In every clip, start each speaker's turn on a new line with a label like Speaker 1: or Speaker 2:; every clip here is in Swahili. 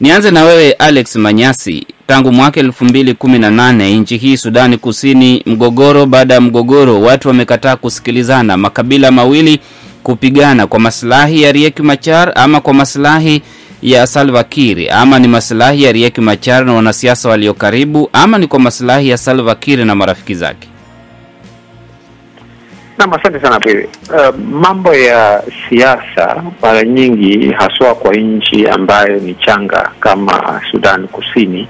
Speaker 1: Nianze na wewe Alex Manyasi. Tangu mwaka 2018 nchi hii Sudani Kusini, mgogoro baada ya mgogoro, watu wamekataa kusikilizana, makabila mawili kupigana kwa maslahi ya Riek Machar ama kwa maslahi ya Salva Kiir, ama ni maslahi ya Riek Machar na wanasiasa walio karibu, ama ni kwa maslahi ya Salva Kiir na marafiki zake.
Speaker 2: Na asante sana Pili. Mambo ya siasa mara nyingi haswa kwa nchi ambayo ni changa kama Sudan Kusini,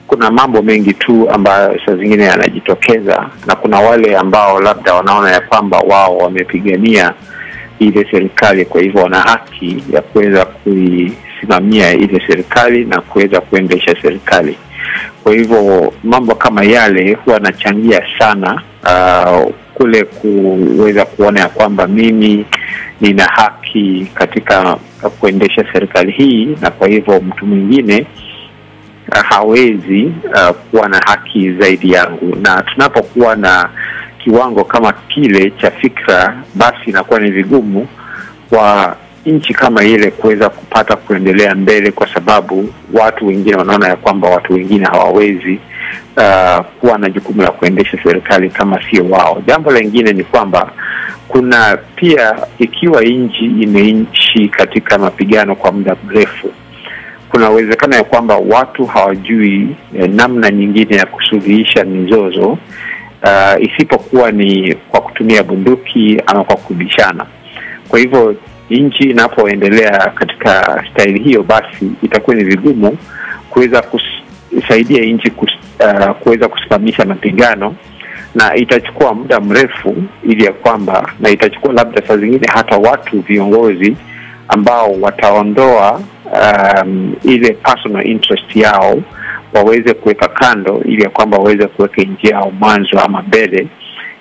Speaker 2: kuna mambo mengi tu ambayo saa zingine yanajitokeza, na kuna wale ambao labda wanaona ya kwamba wao wamepigania ile serikali, kwa hivyo wana haki ya kuweza kuisimamia ile serikali na kuweza kuendesha serikali. Kwa hivyo mambo kama yale huwa yanachangia sana kule kuweza kuona ya kwamba mimi nina haki katika kuendesha serikali hii, na kwa hivyo mtu mwingine hawezi kuwa na haki zaidi yangu. Na tunapokuwa na kiwango kama kile cha fikra, basi inakuwa ni vigumu kwa nchi kama ile kuweza kupata kuendelea mbele, kwa sababu watu wengine wanaona ya kwamba watu wengine hawawezi kuwa na jukumu la kuendesha serikali kama sio wao. Jambo lingine ni kwamba kuna pia, ikiwa nchi imeishi katika mapigano kwa muda mrefu, kuna uwezekano ya kwamba watu hawajui namna nyingine ya kusuluhisha mizozo isipokuwa ni kwa kutumia bunduki ama kwa kubishana. Kwa hivyo nchi inapoendelea katika staili hiyo, basi itakuwa ni vigumu kuweza kusaidia nchi kuweza kusimamisha mapigano, na itachukua muda mrefu ili ya kwamba, na itachukua labda saa zingine hata watu viongozi ambao wataondoa ile personal interest yao, waweze kuweka kando ili ya kwamba waweze kuweka nchi yao mwanzo ama mbele,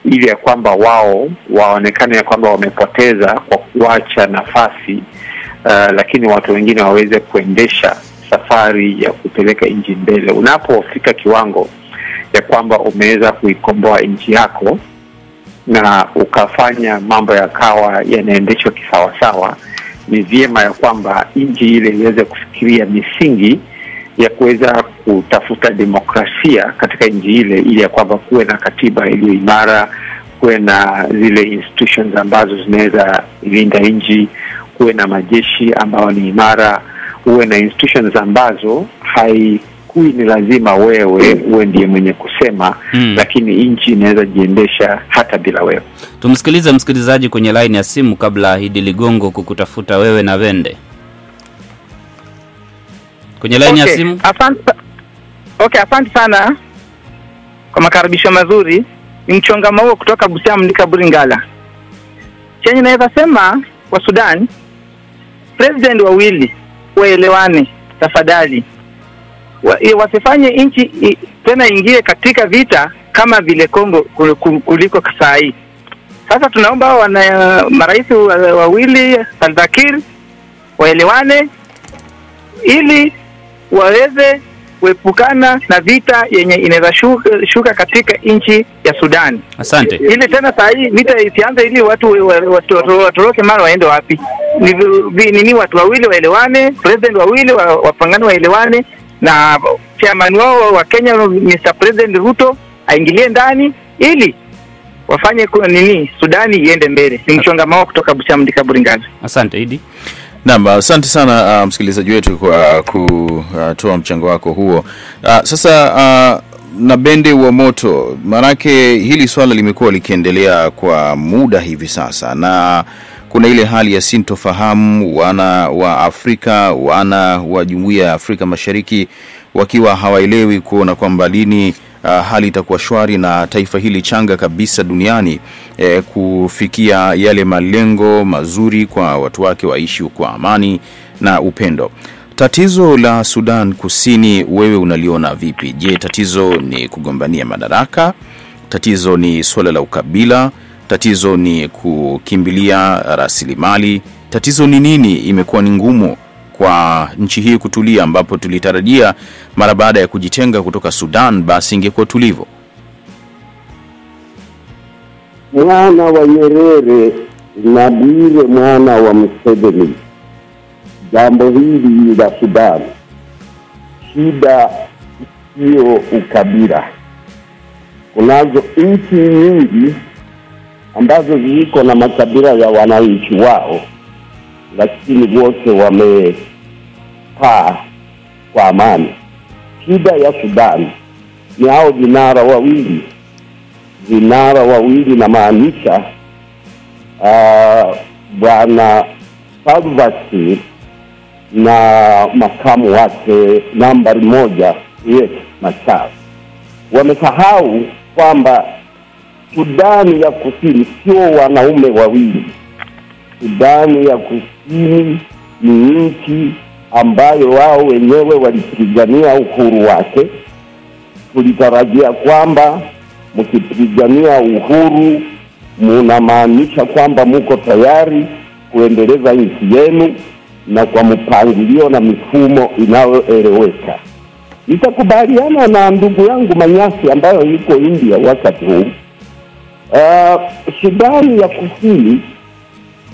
Speaker 2: ili ya kwamba wao waonekane ya kwamba wamepoteza kwa kuacha nafasi, lakini watu wengine waweze kuendesha safari ya kupeleka nchi mbele. Unapofika kiwango ya kwamba umeweza kuikomboa nchi yako na ukafanya mambo yakawa yanaendeshwa kisawasawa, ni vyema ya kwamba nchi ile iweze kufikiria misingi ya kuweza kutafuta demokrasia katika nchi ile, ili ya kwamba kuwe na katiba iliyo imara, kuwe na zile institutions ambazo zinaweza ilinda nchi, kuwe na majeshi ambao ni imara, uwe na institutions ambazo haikui ni lazima wewe uwe ndiye mwenye kusema, lakini nchi inaweza jiendesha hata bila wewe.
Speaker 1: Tumsikilize msikilizaji kwenye line ya simu kabla Idi Ligongo kukutafuta wewe na Vende. Kwenye line ya simu.
Speaker 3: Asante sana kwa makaribisho mazuri. Ni Mchongama huo kutoka Busia Mndika Buringala. Chenye naweza sema kwa Sudan, president wawili waelewane tafadhali. Wasifanye nchi tena ingie katika vita kama vile Kongo kuliko Kasai. Sasa tunaomba marais wawili Salva Kiir waelewane ili waweze kuepukana na vita yenye inaweza shuka katika nchi ya Sudan.
Speaker 1: Asante.
Speaker 3: Ili tena saa hii vita isianze ili watu watoroke mara waende wapi? Nini watu wawili waelewane, president wawili wapangane waelewane, na chairman wao wa Kenya Mr. President Ruto aingilie ndani ili wafanye Sudani iende mbele. Ni Mchongama kutoka Busia Mndika Buringala.
Speaker 1: Asante Idi.
Speaker 4: Naam, asante sana msikilizaji wetu kwa kutoa mchango wako huo. Sasa na Bende wa Moto, manake hili swala limekuwa likiendelea kwa muda hivi sasa, na kuna ile hali ya sintofahamu, wana wa Afrika, wana wa Jumuiya ya Afrika Mashariki wakiwa hawaelewi kuona kwamba lini hali itakuwa shwari na taifa hili changa kabisa duniani kufikia yale malengo mazuri kwa watu wake waishi kwa amani na upendo. Tatizo la Sudan Kusini wewe unaliona vipi? Je, tatizo ni kugombania madaraka? Tatizo ni swala la ukabila? Tatizo ni kukimbilia rasilimali? Tatizo ni nini? Imekuwa ni ngumu kwa nchi hii kutulia, ambapo tulitarajia mara baada ya kujitenga kutoka Sudan basi ingekuwa tulivu.
Speaker 5: Mwana wa Nyerere na Bire mwana wa Museveni, jambo hili la Sudan shida sio ukabila. Kunazo nchi nyingi ambazo ziko na makabila ya wananchi wao, lakini wote wamekaa kwa amani. Shida ya Sudan ni hao vinara wawili na maanisha Bwana Salva Kiir na makamu wake nambari 1 Riek Machar. Wamesahau kwamba Sudani ya Kusini sio wanaume wawili. Sudani ya Kusini ni nchi ambayo wao wenyewe walipigania uhuru wake. Tulitarajia kwamba mkipigania uhuru mnamaanisha kwamba mko tayari kuendeleza nchi yenu na kwa mpangilio na mifumo inayoeleweka. Nitakubaliana na ndugu yangu Manyasi ambayo yuko India wakati huu. Sudani ya Kusini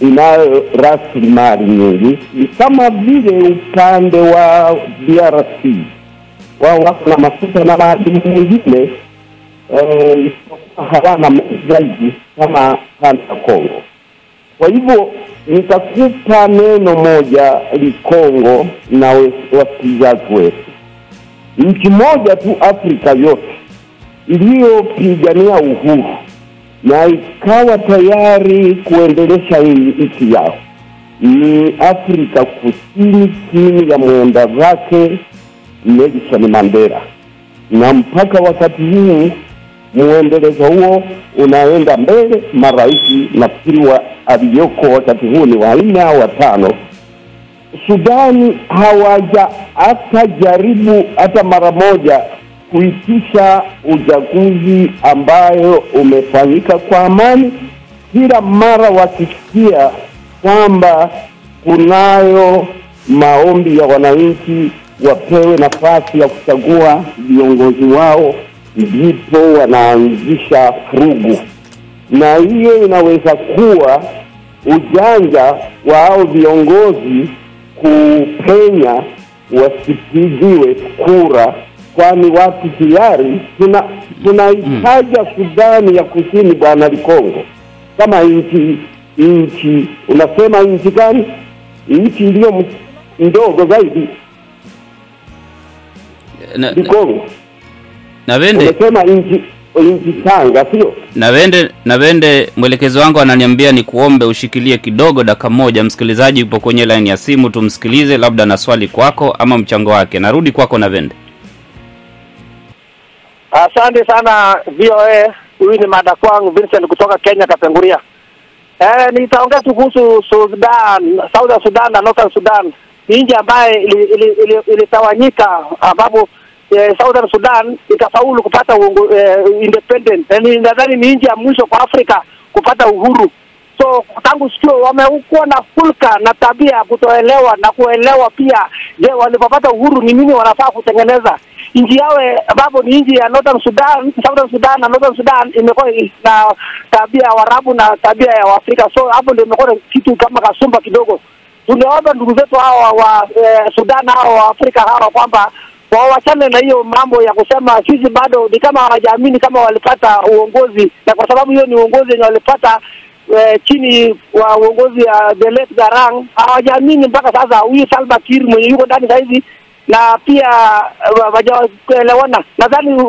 Speaker 5: inayo rasilimali nyingi kama vile upande wa DRC. Wao wako na mafuta na madini mengine hawana zaidi kama hata Kongo. Kwa hivyo nitakupa neno moja Kongo na wasikilizaji wetu. Nchi moja tu Afrika yote iliyopigania uhuru na ikawa tayari kuendelesha nchi yao ni Afrika Kusini chini ya mwenda wake Nelson Mandela. Na mpaka wakati huu muendelezo huo unaenda mbele. Maraisi nafikiri aliyoko wakati huu ni 4 au 5. Sudani hawaja hata jaribu hata mara moja kuitisha uchaguzi ambayo umefanyika kwa amani. Kila mara wakisikia kwamba kunayo maombi ya wananchi wapewe nafasi ya kuchagua viongozi wao, ndipo wanaanzisha furugu. Na hiyo inaweza kuwa ujanja wa hao viongozi kupenya wasipigiwe kura, kwani watu tayari tunahitaji Sudani ya Kusini Bwana Kongo kama nchi unasema nchi gani? Nchi iliyo ndogo zaidi Kongo.
Speaker 1: Na Vende
Speaker 5: unasema nchi Tanga sio?
Speaker 1: Na Vende mwelekezo wangu ananiambia ni kuombe ushikilie kidogo dakika moja. Msikilizaji yupo kwenye line ya simu, tumsikilize labda na swali kwako ama mchango wake. Narudi kwako na Vende.
Speaker 3: Asante sana VOA. Huyu ni mada kwangu Vincent kutoka Kenya Kapenguria. Nitaongea kuhusu Sudan, South Sudan na North Sudan. Nchi ambayo ilitawanyika ambapo Southern Sudan ikafaulu kupata independent. Nadhani ni nchi ya mwisho kwa Afrika kupata uhuru. So tangu sikio wamekuwa na fulka na tabia kutoelewa na kuelewa pia je walipopata uhuru ni nini wanafaa kutengeneza nchi yao, ambapo ni nchi ya Northern Sudan. Southern Sudan na Northern Sudan imekuwa na tabia ya Waarabu na tabia ya Afrika. So hapo ndio imekuwa kitu kama kasumba kidogo. Tunaomba ndugu zetu hawa wa Sudan hao wa Afrika hawa kwamba wawachane na hiyo mambo ya kusema sisi bado ni kama hawajaamini kama walipata uongozi, na kwa sababu hiyo ni uongozi wenye walipata chini wa uongozi ya Belet Garang, hawajaamini mpaka sasa huyu Salva Kiir mwenye yuko ndani saizi, na pia hawajaelewana. Nadhani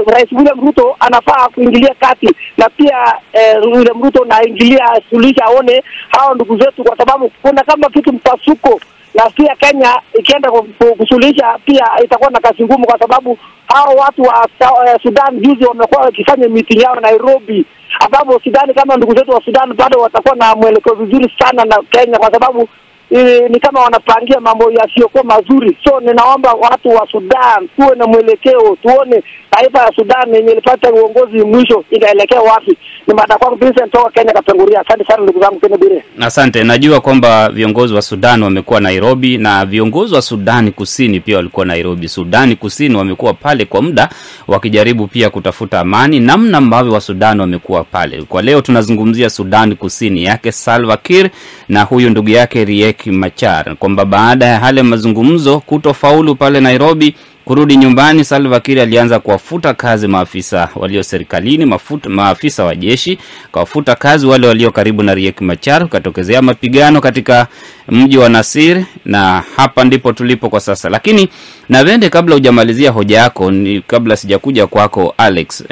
Speaker 3: Rais William Ruto anafaa kuingilia kati, na pia William Ruto naingilia suluhisho aone hao ndugu zetu, kwa sababu kuna kama kitu mpasuko. Na pia Kenya ikienda kusuluhisha pia itakuwa na kazi ngumu, kwa sababu hao watu wa Sudan juzi wamekuwa wakifanya meeting yao Nairobi, ambapo Sudan kama ndugu zetu wa Sudan bado watakuwa na mwelekeo vizuri sana na Kenya, kwa sababu ni kama wanapangia mambo yasiyokuwa mazuri. So ninaomba watu wa Sudan tuwe na mwelekeo, tuone taifa ya Sudan yenye ilipata uongozi mwisho inaelekea wapi. Ni mada kwa Vincent toka Kenya Kapenguria. Asante sana ndugu zangu Kenya Bire.
Speaker 1: Asante. Najua kwamba viongozi wa Sudan wamekuwa Nairobi na viongozi wa Sudan Kusini pia walikuwa Nairobi. Sudan Kusini wamekuwa pale kwa muda wakijaribu pia kutafuta amani, namna ambavyo wa Sudan wamekuwa pale. Kwa leo tunazungumzia Sudan Kusini yake Salva Kiir na huyu ndugu yake Riek Machar, kwamba baada ya hale mazungumzo kutofaulu pale Nairobi, kurudi nyumbani, Salva Kiir alianza kuwafuta kazi maafisa walio serikalini, maafisa wa jeshi, kawafuta kazi wale walio karibu na Riek Machar, katokezea mapigano katika mji wa Nasir, na hapa ndipo tulipo kwa sasa. Lakini na Wende, kabla hujamalizia hoja yako, ni kabla sijakuja kwako Alex,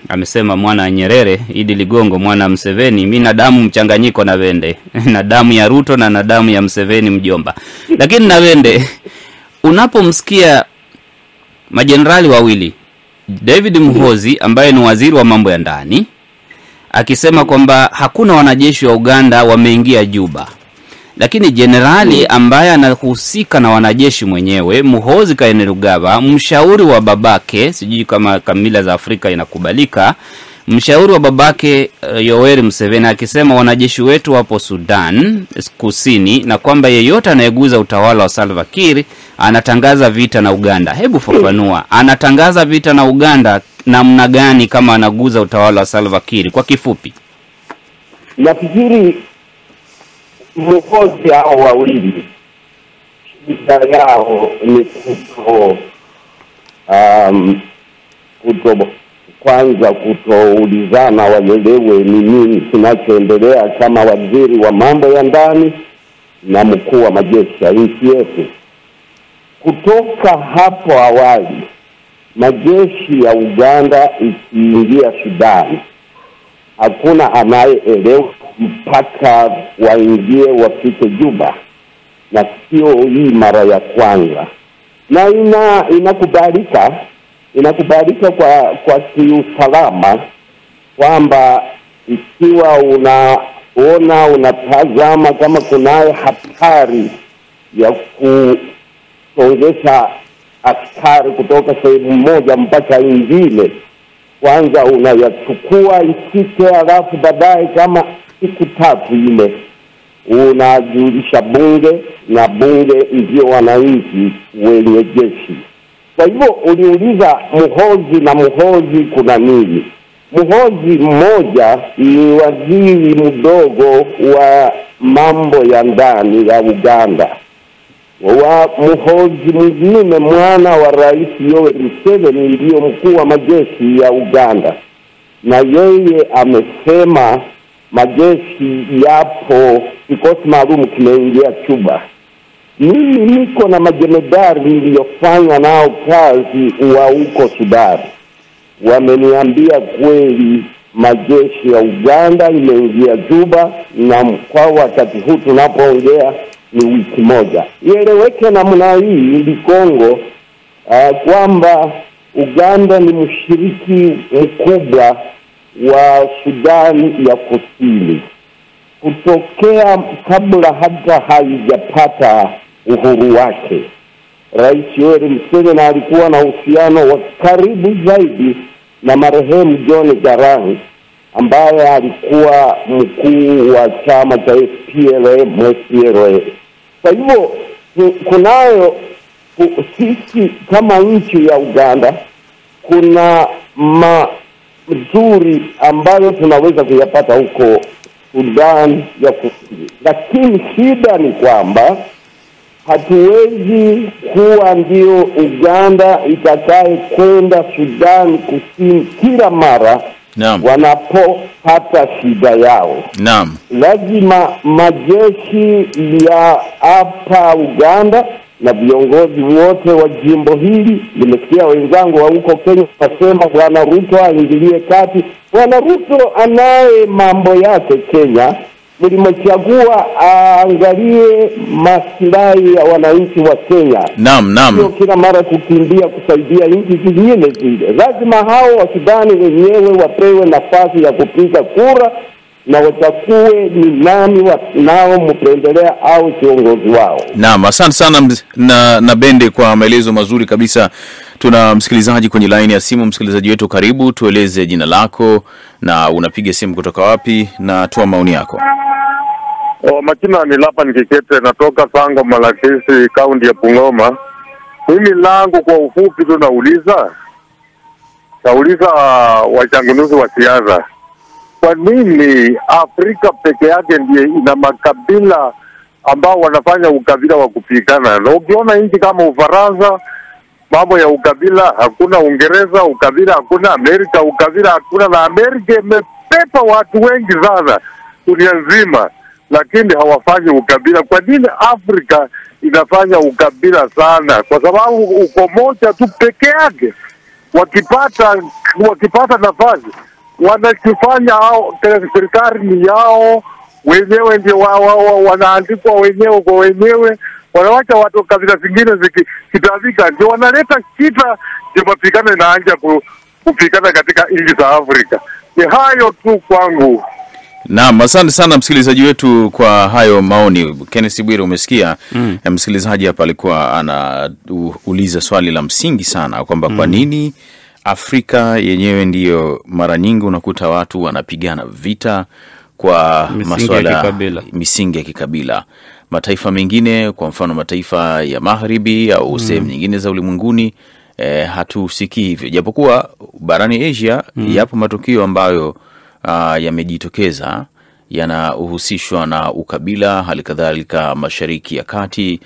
Speaker 1: amesema mwana Nyerere, Idi Ligongo mwana Mseveni, mimi na damu mchanganyiko na Wende na damu ya Ruto na damu ya Mseveni mjomba. Lakini na Wende, unapomsikia majenerali wawili, David Muhoozi ambaye ni waziri wa mambo ya ndani akisema kwamba hakuna wanajeshi wa Uganda wameingia Juba, lakini jenerali ambaye anahusika na wanajeshi mwenyewe, Muhoozi Kainerugaba, mshauri wa babake, sijui kama kamila za Afrika inakubalika, mshauri wa babake Yoweri Museveni, akisema wanajeshi wetu wapo Sudan Kusini na kwamba yeyote anayeguza utawala wa Salva Kiir anatangaza vita na Uganda. Hebu fafanua, anatangaza vita na Uganda namna gani kama anaguza utawala wa Salva Kiir kwa kifupi?
Speaker 5: Nafikiri Muhoozi hao wawili shida yao ni kwanza kutoulizana waelewe ni nini kinachoendelea kama waziri wa mambo ya ndani na mkuu wa majeshi ya nchi yetu. Kutoka hapo awali, majeshi ya Uganda ikiingia Sudan, hakuna anayeelewa mpaka waingie wafike Juba, na sio hii mara ya kwanza. Na inakubalika kwa kiusalama kwamba ikiwa unatazama kama kunayo hatari ya kusongesha askari kutoka sehemu moja mpaka nyingine, kwanza unayachukua isike, alafu baadaye kama siku 3 ile unajulisha bunge, na bunge ndio wananchi wenye jeshi. Kwa hivyo uliuliza Muhoozi na Muhoozi kuna nini? Muhoozi mmoja ni waziri mdogo wa mambo ya ndani ya Uganda. Muhoozi mwingine mwana wa Rais Yoweri Museveni ndio mkuu wa majeshi ya Uganda, na yeye amesema majeshi yapo, kikosi maalum kimeingia Juba. Mimi niko na majemadari niliyofanya nao kazi wa huko Sudan, wameniambia kweli majeshi ya Uganda imeingia Juba, na kwa wakati huu tunapoongea ni wiki moja. Ieleweke namna hii Ligongo, kwamba Uganda ni mshiriki mkubwa wa Sudan ya Kusini kutokea kabla hata haijapata uhuru wake. Rais Yoweri Museveni alikuwa na uhusiano wa karibu zaidi na marehemu John Garang ambaye alikuwa mkuu wa chama cha SPLA. Kwa hivyo kunayo, sisi kama nchi ya Uganda kuna mazuri ambayo tunaweza kuyapata huko Sudan ya Kusini, lakini shida ni kwamba hatuwezi kuwa ndio Uganda itakaye kwenda Sudan Kusini kila mara wanapopata shida yao.
Speaker 4: Naam.
Speaker 5: Lazima majeshi ya hapa Uganda na viongozi wote wa jimbo hili, nimesikia wenzangu wa huko Kenya wasema Bwana Ruto aingilie kati. Bwana Ruto anaye mambo yake Kenya, mlimchagua aangalie maslahi ya wananchi wa Kenya.
Speaker 4: Naam.
Speaker 5: Sio kila mara kukimbia kusaidia nchi zingine zile. Lazima hao wa Sudani wenyewe wapewe nafasi ya kupiga kura na wachakue ni nani nao mpendelea au kiongozi wao.
Speaker 4: Naam, asante sana na Bende kwa maelezo mazuri kabisa. Tuna msikilizaji kwenye line ya simu. Msikilizaji wetu, karibu, tueleze jina lako na unapiga simu kutoka wapi na toa maoni yako.
Speaker 6: Majina ni Lapa Nikikete, natoka Sango Malakisi, kaunti ya Bungoma. Mimi langu kwa ufupi tu nauliza wachanganuzi wa siasa, kwa nini Afrika peke yake ndiye ina makabila ambao wanafanya ukabila wa kupigana? Na ukiona nchi kama Ufaransa mambo ya ukabila hakuna. Uingereza ukabila hakuna, Amerika ukabila hakuna, na Amerika imepepa watu wengi sana dunia nzima, lakini hawafanyi ukabila. Kwa nini Afrika inafanya ukabila sana? Kwa sababu uko moja tu peke yake. Wakipata nafasi wanakifanya, hao serikali ni yao wenyewe, ndio wanaandikwa wenyewe kwa wenyewe, wanawacha watu kabila zingine zikitabika, ndio wanaleta shida, ndio mapigano inaanza kupigana katika nchi za Afrika. Ni hayo tu kwangu.
Speaker 4: Naam, asante sana msikilizaji wetu kwa hayo maoni. Kenneth Bwire, umesikia msikilizaji hapa alikuwa anauliza swali la msingi sana kwamba kwa nini Afrika yenyewe ndiyo mara nyingi unakuta watu wanapigana vita kwa masuala misingi ya kikabila. Mataifa mengine, kwa mfano mataifa ya magharibi au sehemu nyingine za ulimwenguni, hatusikii hivyo. Japokuwa barani Asia yapo matukio ambayo yamejitokeza yanahusishwa na ukabila, hali kadhalika Mashariki ya Kati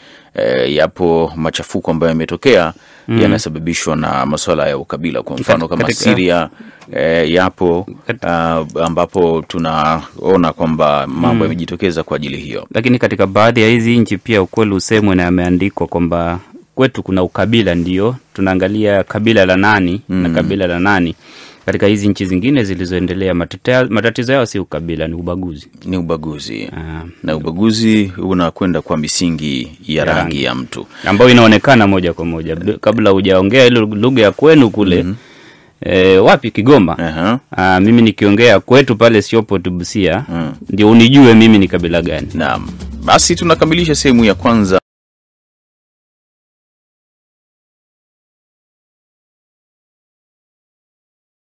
Speaker 4: yapo machafuko ambayo yametokea yanasababishwa na masuala ya ukabila. Kwa mfano kama Syria yapo ambapo tunaona kwamba mambo yamejitokeza kwa ajili hiyo.
Speaker 1: Lakini katika baadhi ya hizi nchi pia ukweli usemwe na yameandikwa kwamba kwetu kuna ukabila, ndio tunaangalia kabila la nani na kabila la nani. Katika hizi nchi zingine zilizoendelea matatizo yao si ukabila, ni ubaguzi. Ni ubaguzi.
Speaker 4: Na ubaguzi unakwenda kwa misingi ya rangi ya mtu,
Speaker 1: ambayo inaonekana moja kwa moja kabla hujaongea ile lugha ya kwenu kule. Wapi Kigoma? Mimi nikiongea kwetu pale Siopo Busia, ndio unijue mimi ni kabila gani.
Speaker 4: Naam. Basi tunakamilisha sehemu ya kwanza.